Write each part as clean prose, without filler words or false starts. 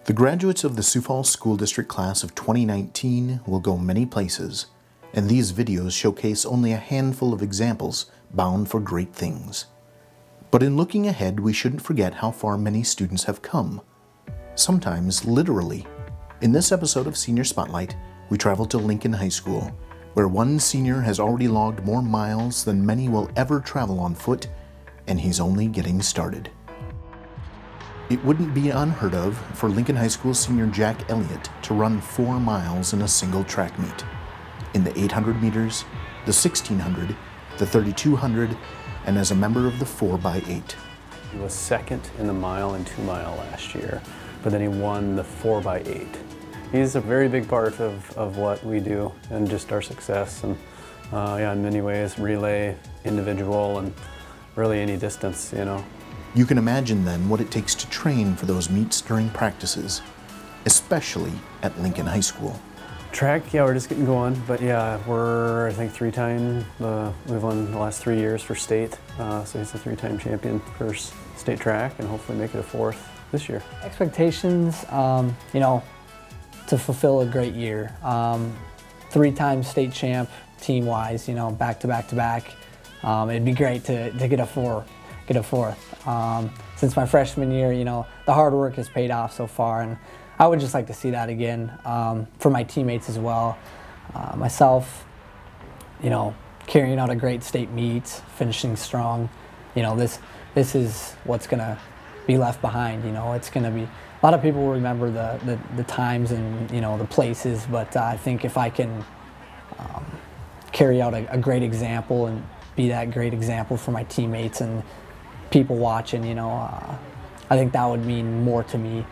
The graduates of the Sioux Falls School District class of 2019 will go many places, and these videos showcase only a handful of examples bound for great things. But in looking ahead, we shouldn't forget how far many students have come. Sometimes literally. In this episode of Senior Spotlight, we travel to Lincoln High School, where one senior has already logged more miles than many will ever travel on foot, and he's only getting started. It wouldn't be unheard of for Lincoln High School senior Jack Elliot to run 4 miles in a single track meet. In the 800 meters, the 1600, the 3200, and as a member of the 4x8. He was second in the mile and 2 mile last year, but then he won the 4x8. He's a very big part of what we do and just our success, and yeah, in many ways, relay, individual, and really any distance, you know. You can imagine then what it takes to train for those meets during practices, especially at Lincoln High School. Track, yeah, we're just getting going, but yeah, we're, I think, 3-time, we've won the last 3 years for state, so he's a 3-time champion for state track, and hopefully make it a 4th this year. Expectations, you know, to fulfill a great year. 3-time state champ, team-wise, you know, back to back to back. It'd be great to get a 4th. Since my freshman year, you know, the hard work has paid off so far, and I would just like to see that again for my teammates as well. Myself, you know, carrying out a great state meet, finishing strong. You know, this is what's gonna be left behind. You know, it's gonna be, a lot of people will remember the times and, you know, the places, but I think if I can carry out a great example and be that great example for my teammates and people watching, you know, I think that would mean more to me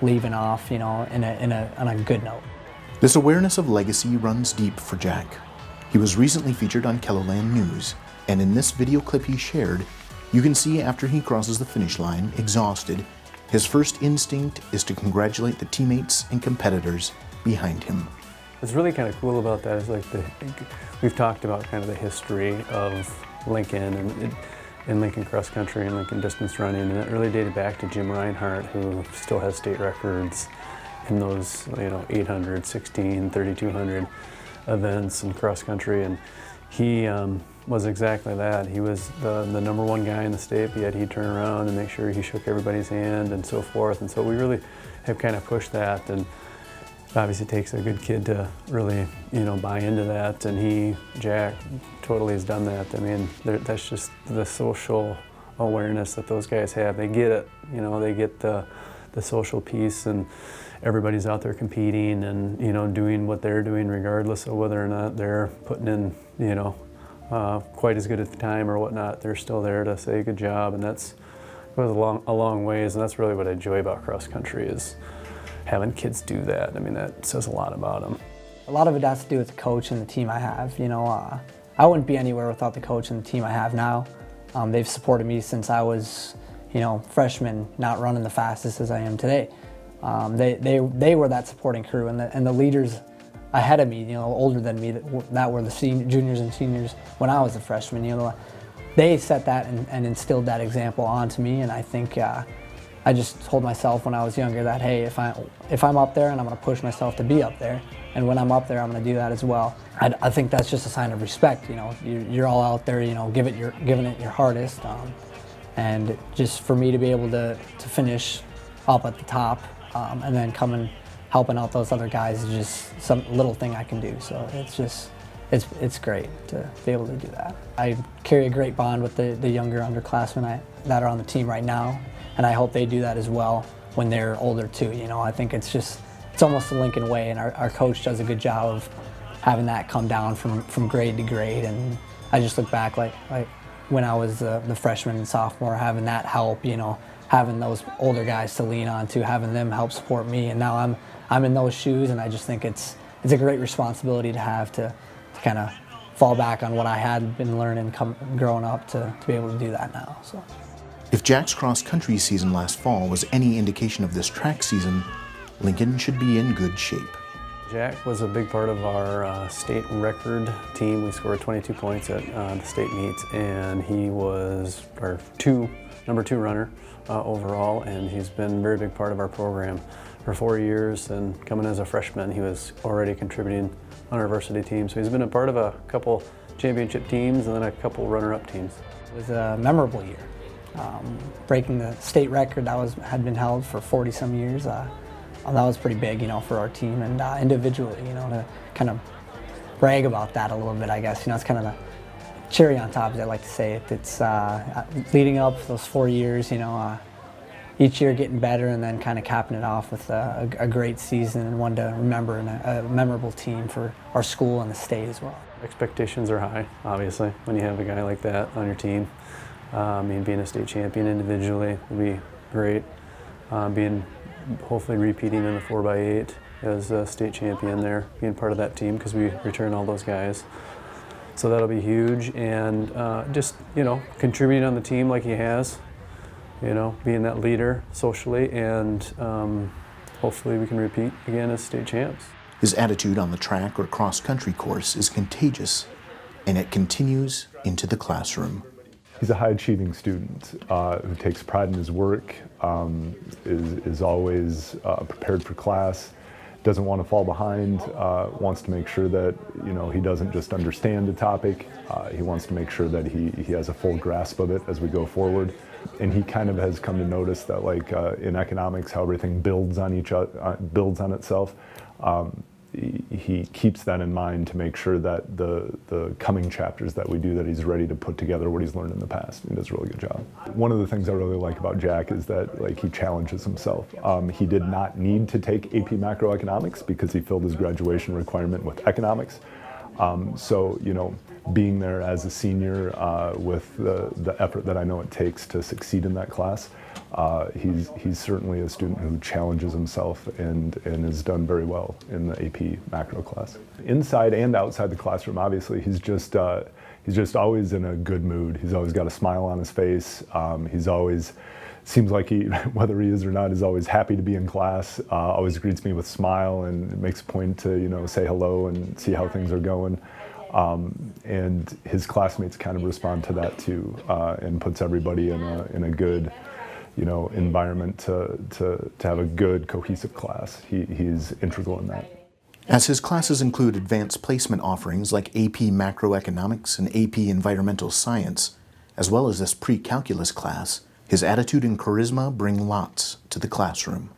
leaving off, you know, on a good note. This awareness of legacy runs deep for Jack. He was recently featured on Kelloland News, and in this video clip he shared, you can see after he crosses the finish line, exhausted, his first instinct is to congratulate the teammates and competitors behind him. What's really kind of cool about that is, like, we've talked about kind of the history of Lincoln and Lincoln cross country and Lincoln distance running, and it really dated back to Jim Reinhardt, who still has state records in those, you know, 800, 16, 3200 events in cross country, and he was exactly that. He was the #1 guy in the state, but yet he'd turn around and make sure he shook everybody's hand and so forth, and so we really have kind of pushed that, and obviously it takes a good kid to really, you know, buy into that, and Jack, totally has done that. I mean, that's just the social awareness that those guys have. They get it, you know, they get the social piece, and everybody's out there competing and, you know, doing what they're doing regardless of whether or not they're putting in, you know, quite as good at the time or whatnot. They're still there to say good job, and that's goes a long ways, and that's really what I enjoy about cross country is having kids do that. I mean, that says a lot about them. A lot of it has to do with the coach and the team I have. You know, I wouldn't be anywhere without the coach and the team I have now. They've supported me since I was, you know, freshman, not running the fastest as I am today. They were that supporting crew, and the leaders ahead of me, you know, older than me, that were the juniors and seniors when I was a freshman. You know, they set that and instilled that example onto me, and I think I just told myself when I was younger that, hey, if I'm up there, and I'm going to push myself to be up there, and when I'm up there, I'm going to do that as well. I think that's just a sign of respect. You know, you're all out there, you know, giving it your hardest, and just for me to be able to finish up at the top, and then coming helping out those other guys is just some little thing I can do. So it's great to be able to do that. I carry a great bond with the younger underclassmen that are on the team right now, and I hope they do that as well when they're older too. You know, I think it's almost the Lincoln way, and our coach does a good job of having that come down from grade to grade. And I just look back like when I was the freshman and sophomore, having that help, you know, having those older guys to lean on to, having them help support me, and now I'm in those shoes, and I just think it's a great responsibility to have to kind of fall back on what I had been learning growing up to be able to do that now. So. If Jack's cross-country season last fall was any indication of this track season, Lincoln should be in good shape. Jack was a big part of our state record team. We scored 22 points at the state meets, and he was our 2 #2 runner overall, and he's been a very big part of our program for 4 years, and coming as a freshman, he was already contributing on our varsity team. So he's been a part of a couple championship teams and then a couple runner-up teams. It was a memorable year. Breaking the state record that had been held for 40-some years. That was pretty big, for our team and individually, to kind of brag about that a little bit, I guess. It's kind of the cherry on top, as I like to say. It's leading up those 4 years, each year getting better and then kind of capping it off with a great season and one to remember and a memorable team for our school and the state as well. Expectations are high, obviously, when you have a guy like that on your team. Being a state champion individually would be great. Hopefully repeating in the 4x8 as a state champion there, being part of that team because we return all those guys. So that'll be huge, and just, contributing on the team like he has, being that leader socially, and hopefully we can repeat again as state champs. His attitude on the track or cross-country course is contagious, and it continues into the classroom. He's a high-achieving student who takes pride in his work, is always prepared for class, doesn't want to fall behind, wants to make sure that he doesn't just understand the topic. He wants to make sure that he has a full grasp of it as we go forward. And he kind of has come to notice that, like in economics, how everything builds on itself. He keeps that in mind to make sure that the coming chapters that we do, that he's ready to put together what he's learned in the past. He does a really good job. One of the things I really like about Jack is that he challenges himself. He did not need to take AP macroeconomics because he filled his graduation requirement with economics. So being there as a senior with the effort that I know it takes to succeed in that class, he's certainly a student who challenges himself and has done very well in the AP macro class. Inside and outside the classroom, obviously, he's just always in a good mood. He's always got a smile on his face. He's always, seems like whether he is or not, is always happy to be in class. Always greets me with a smile and makes a point to say hello and see how things are going. And his classmates kind of respond to that too, and puts everybody in a good environment to have a good, cohesive class. He's integral in that. As his classes include advanced placement offerings like AP Macroeconomics and AP Environmental Science, as well as this pre-calculus class, his attitude and charisma bring lots to the classroom.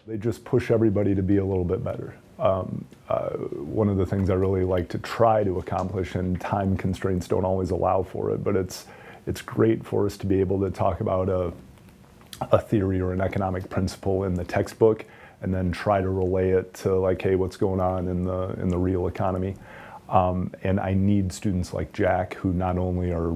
They just push everybody to be a little bit better. One of the things I really like to try to accomplish, and time constraints don't always allow for it, but it's great for us to be able to talk about a theory or an economic principle in the textbook and then try to relay it to hey, what's going on in the real economy. And I need students like Jack who not only are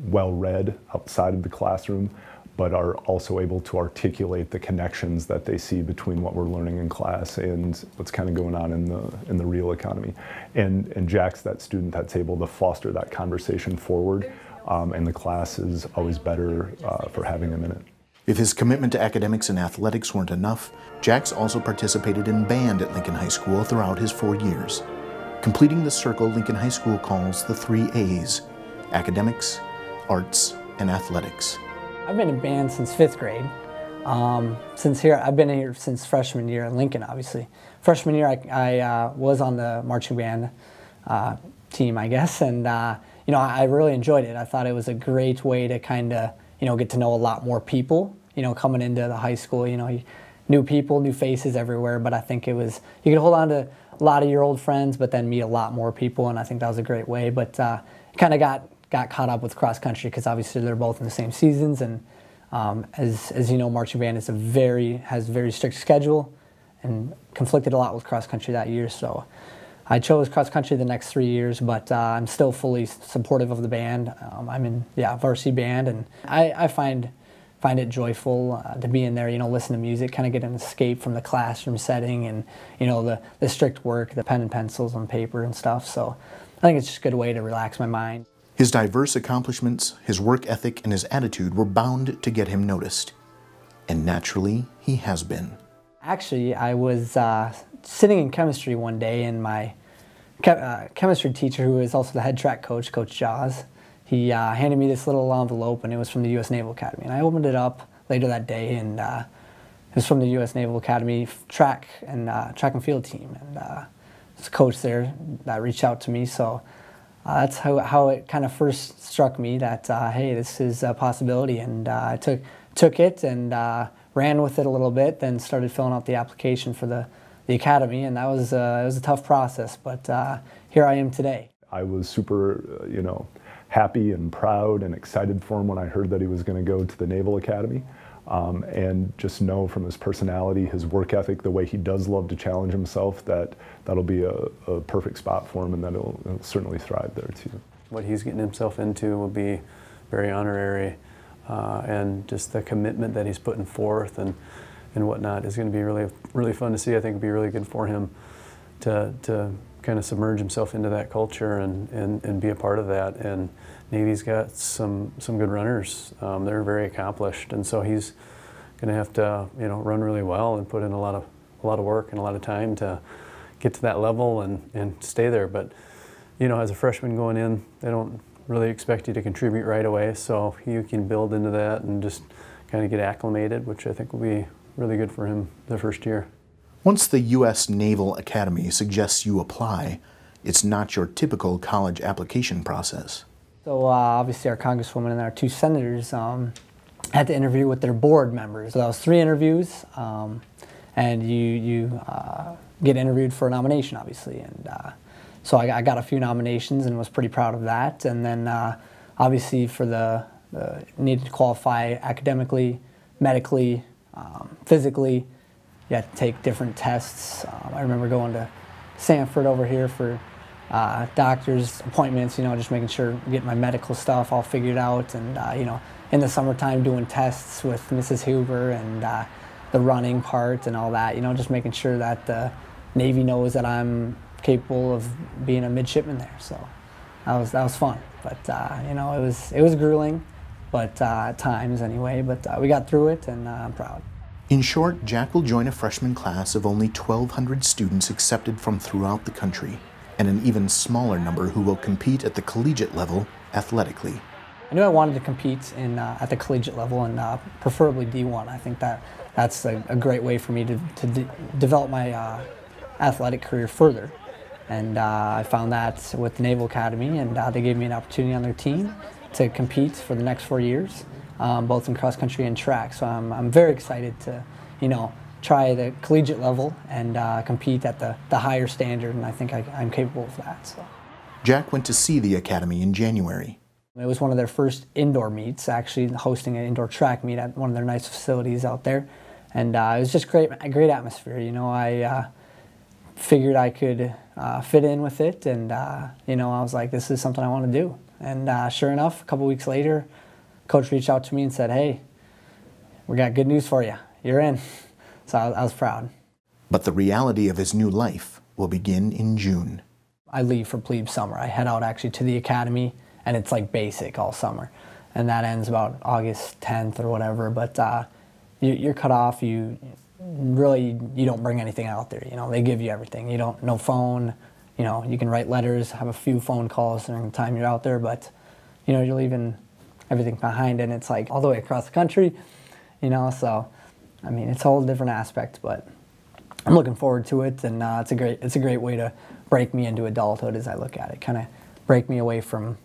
well-read outside of the classroom, but are also able to articulate the connections that they see between what we're learning in class and what's kind of going on in the real economy. And Jack's that student that's able to foster that conversation forward, and the class is always better for having him in it. If his commitment to academics and athletics weren't enough, Jack's also participated in band at Lincoln High School throughout his 4 years. Completing the circle Lincoln High School calls the 3 A's: academics, arts, and athletics. I've been in band since 5th grade. I've been here since freshman year in Lincoln, obviously. Freshman year, I was on the marching band team, I guess, and I really enjoyed it. I thought it was a great way to kind of get to know a lot more people. Coming into the high school, new people, new faces everywhere. But I think you could hold on to a lot of your old friends, but then meet a lot more people, and I think that was a great way. But kind of got caught up with cross country because obviously they're both in the same seasons, and as you know, marching band has a very strict schedule and conflicted a lot with cross country that year. So I chose cross country the next 3 years, but I'm still fully supportive of the band. I'm in varsity band, and I find it joyful to be in there, listen to music, kind of get an escape from the classroom setting and the strict work, the pen and pencils on paper and stuff. So I think it's just a good way to relax my mind. His diverse accomplishments, his work ethic, and his attitude were bound to get him noticed. And naturally, he has been. Actually, I was sitting in chemistry one day, and my chemistry teacher, who is also the head track coach, Coach Jaws, he handed me this little envelope, and it was from the U.S. Naval Academy. And I opened it up later that day, and it was from the U.S. Naval Academy track and field team. And there's a coach there that reached out to me, so that's how it kind of first struck me that, hey, this is a possibility. And I took it and ran with it a little bit, then started filling out the application for the academy, and that was it was a tough process, but here I am today. I was super, happy and proud and excited for him when I heard that he was going to go to the Naval Academy, and just know from his personality, his work ethic, the way he does love to challenge himself, that'll be a perfect spot for him, and that he'll certainly thrive there too. What he's getting himself into will be very honorary. And just the commitment that he's putting forth and whatnot is going to be really fun to see. I think it'll be really good for him to kind of submerge himself into that culture and be a part of that. And Navy's got some good runners. They're very accomplished, and so he's going to have to run really well and put in a lot of work and a lot of time to get to that level and stay there. But as a freshman going in, they don't really expect you to contribute right away, so you can build into that and just kind of get acclimated, which I think will be really good for him the first year. Once the U.S. Naval Academy suggests you apply, it's not your typical college application process. So obviously our congresswoman and our 2 senators had to interview with their board members. So that was 3 interviews, and you get interviewed for a nomination, obviously. And so I got a few nominations and was pretty proud of that. And then obviously for the needed to qualify academically, medically, physically, you had to take different tests. I remember going to Sanford over here for doctor's appointments, just making sure, getting my medical stuff all figured out. And, in the summertime doing tests with Mrs. Huber and the running part and all that, just making sure that the Navy knows that I'm capable of being a midshipman there. So that was fun, but it was grueling, but at times anyway. But we got through it, and I'm proud. In short, Jack will join a freshman class of only 1,200 students accepted from throughout the country, and an even smaller number who will compete at the collegiate level athletically. I knew I wanted to compete at the collegiate level, and preferably D1. I think that's a great way for me to develop my athletic career further. And I found that with the Naval Academy, and they gave me an opportunity on their team to compete for the next 4 years, both in cross country and track. So I'm very excited to, try the collegiate level and compete at the higher standard, and I think I'm capable of that. So. Jack went to see the academy in January. It was one of their first indoor meets, actually hosting an indoor track meet at one of their nice facilities out there, and it was just a great atmosphere. I figured I could fit in with it, and I was like, this is something I want to do. And sure enough, a couple weeks later, coach reached out to me and said, hey, we got good news for you. You're in. So I was proud. But the reality of his new life will begin in June. I leave for plebe summer. I head out actually to the academy, and it's like basic all summer. And that ends about August 10th or whatever. But you're cut off. You don't bring anything out there. They give you everything. No phone. You can write letters, have a few phone calls during the time you're out there, but you're leaving everything behind, and it's like all the way across the country. So I mean, it's a whole different aspect, but I'm looking forward to it, and it's a great way to break me into adulthood as I look at it. Kind of break me away from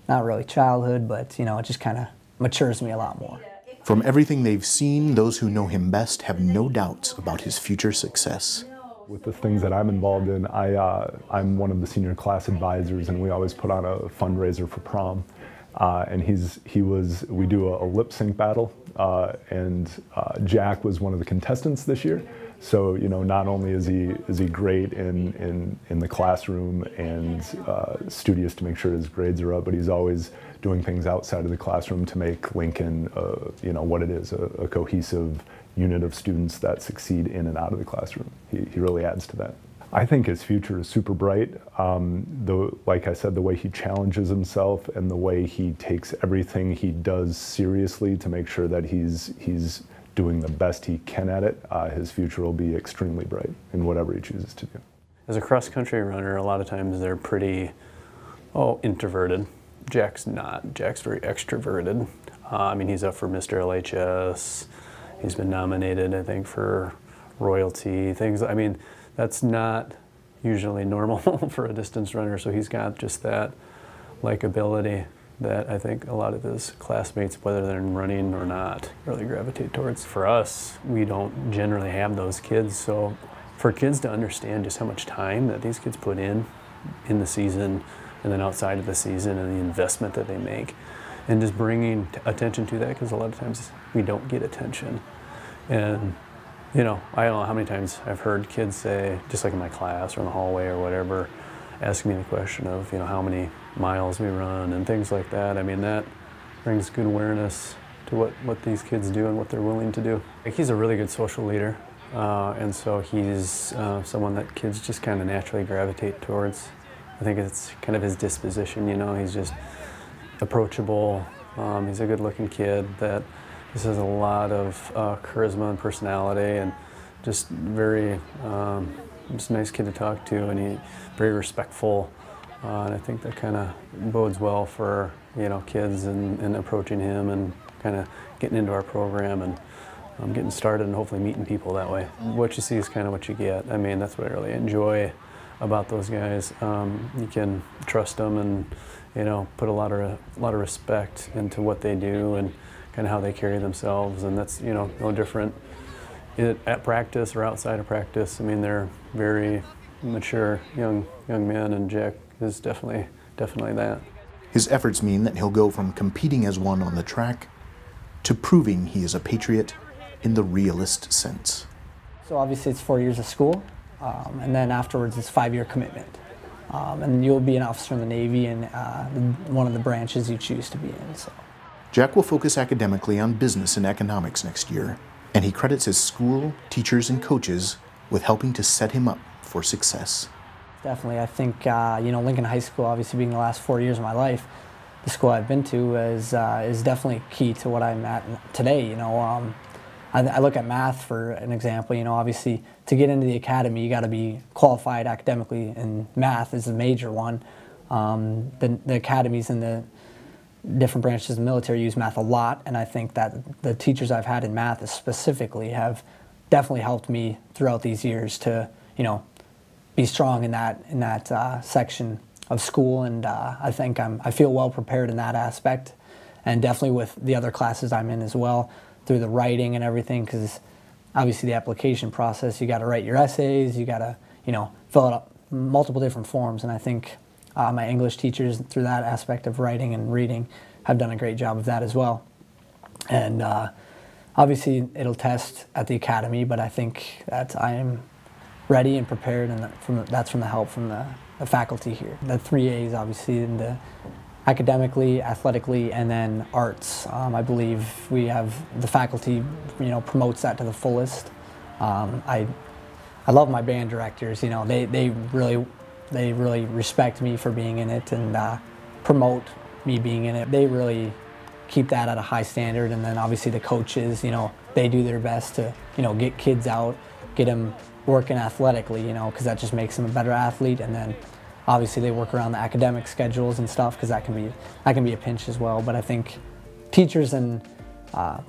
not really childhood, but it just kind of matures me a lot more. From everything they've seen, those who know him best have no doubts about his future success. With the things that I'm involved in, I'm one of the senior class advisors, and we always put on a fundraiser for prom. And we do a lip sync battle, and Jack was one of the contestants this year. So not only is he great in the classroom and studious to make sure his grades are up, but he's always doing things outside of the classroom to make Lincoln, what it is, a cohesive unit of students that succeed in and out of the classroom. He really adds to that. I think his future is super bright. Like I said, the way he challenges himself and the way he takes everything he does seriously to make sure that he's doing the best he can at it, his future will be extremely bright in whatever he chooses to do. As a cross-country runner, a lot of times they're pretty, introverted. Jack's not. Jack's very extroverted. I mean, he's up for Mr. LHS. He's been nominated, I think, for royalty, things. I mean, that's not usually normal for a distance runner, so he's got just that likability that I think a lot of his classmates, whether they're running or not, really gravitate towards. For us, we don't generally have those kids, so for kids to understand just how much time that these kids put in the season and then outside of the season and the investment that they make, and just bringing attention to that, because a lot of times we don't get attention. And you know, I don't know how many times I've heard kids say, just like in my class or in the hallway or whatever, asking me the question of, you know, how many miles we run and things like that. I mean, that brings good awareness to what these kids do and what they're willing to do. He's a really good social leader, and so he's someone that kids just kind of naturally gravitate towards. I think it's kind of his disposition, you know, he's just approachable. He's a good-looking kid that just has a lot of charisma and personality, and just very, just a nice kid to talk to, and he's very respectful. And I think that kind of bodes well for, you know, kids and approaching him and kind of getting into our program and getting started and hopefully meeting people that way. What you see is kind of what you get. I mean, that's what I really enjoy about those guys. You can trust them and, you know, put a lot of respect into what they do and kind of how they carry themselves, and that's, you know, no different at practice or outside of practice. I mean, they're very mature young men, and Jack is definitely that. His efforts mean that he'll go from competing as one on the track to proving he is a patriot in the realist sense. So obviously it's 4 years of school, and then afterwards it's 5-year commitment. And you'll be an officer in the Navy in one of the branches you choose to be in. So. Jack will focus academically on business and economics next year, and he credits his school, teachers, and coaches with helping to set him up for success. Definitely, I think, you know, Lincoln High School, obviously being the last 4 years of my life, the school I've been to is definitely key to what I'm at today. You know, I look at math for an example. You know, obviously to get into the academy, you got to be qualified academically, and math is a major one. The academies and the different branches of the military use math a lot, and I think that the teachers I've had in math specifically have definitely helped me throughout these years to, you know, be strong in that section of school, and I think I feel well prepared in that aspect, and definitely with the other classes I'm in as well, through the writing and everything, because obviously the application process, you got to write your essays, you got to, you know, fill out multiple different forms, and I think my English teachers, through that aspect of writing and reading, have done a great job of that as well. And obviously it'll test at the academy, but I think that I am ready and prepared, and that's from the help from the faculty here. The 3 A's, obviously, in the academically, athletically, and then arts. I believe we have the faculty, you know, promotes that to the fullest. I love my band directors. You know, they really respect me for being in it and promote me being in it. They really keep that at a high standard, and then obviously the coaches, you know, they do their best to, you know, get kids out, get them working athletically, you know, because that just makes them a better athlete, and then obviously they work around the academic schedules and stuff, because that can be a pinch as well. But I think teachers and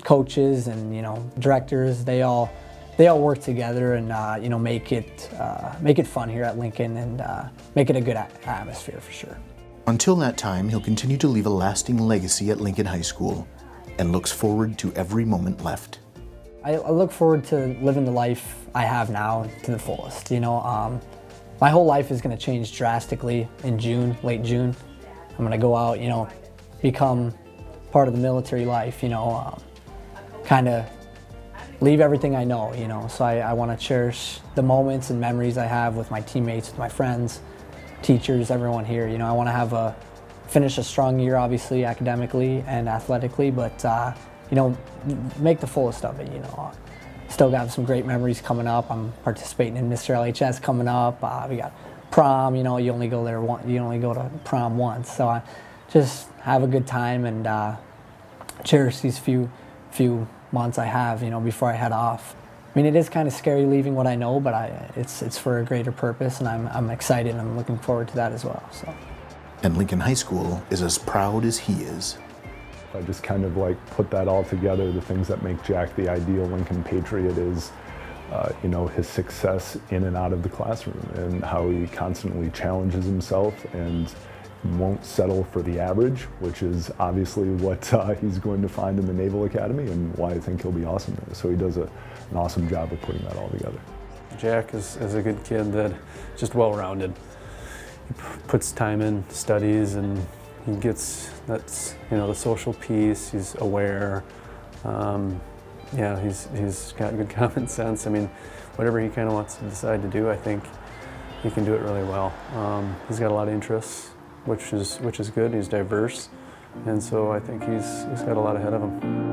coaches and, you know, directors, they all work together and you know, make it fun here at Lincoln, and make it a good atmosphere for sure. Until that time, he'll continue to leave a lasting legacy at Lincoln High School and looks forward to every moment left. I look forward to living the life I have now to the fullest. You know, my whole life is going to change drastically in June, late June. I'm going to go out, you know, become part of the military life, you know, kind of leave everything I know, you know. So I want to cherish the moments and memories I have with my teammates, with my friends, teachers, everyone here. You know, I want to finish a strong year, obviously, academically and athletically, but, you know, make the fullest of it, you know. Still got some great memories coming up. I'm participating in Mr. LHS coming up. We got prom, you know, you only go to prom once. So I just have a good time and cherish these few months I have, you know, before I head off. I mean, it is kind of scary leaving what I know, but it's for a greater purpose, and I'm excited and I'm looking forward to that as well. So. And Lincoln High School is as proud as he is. I just kind of like put that all together, the things that make Jack the ideal Lincoln Patriot is, you know, his success in and out of the classroom and how he constantly challenges himself and won't settle for the average, which is obviously what he's going to find in the Naval Academy and why I think he'll be awesome there. So he does an awesome job of putting that all together. Jack is a good kid that just well-rounded. He puts time in, studies, and he gets that's, you know, the social piece. He's aware. Yeah, he's got good common sense. I mean, whatever he kind of wants to decide to do, I think he can do it really well. He's got a lot of interests, which is good. He's diverse, and so I think he's got a lot ahead of him.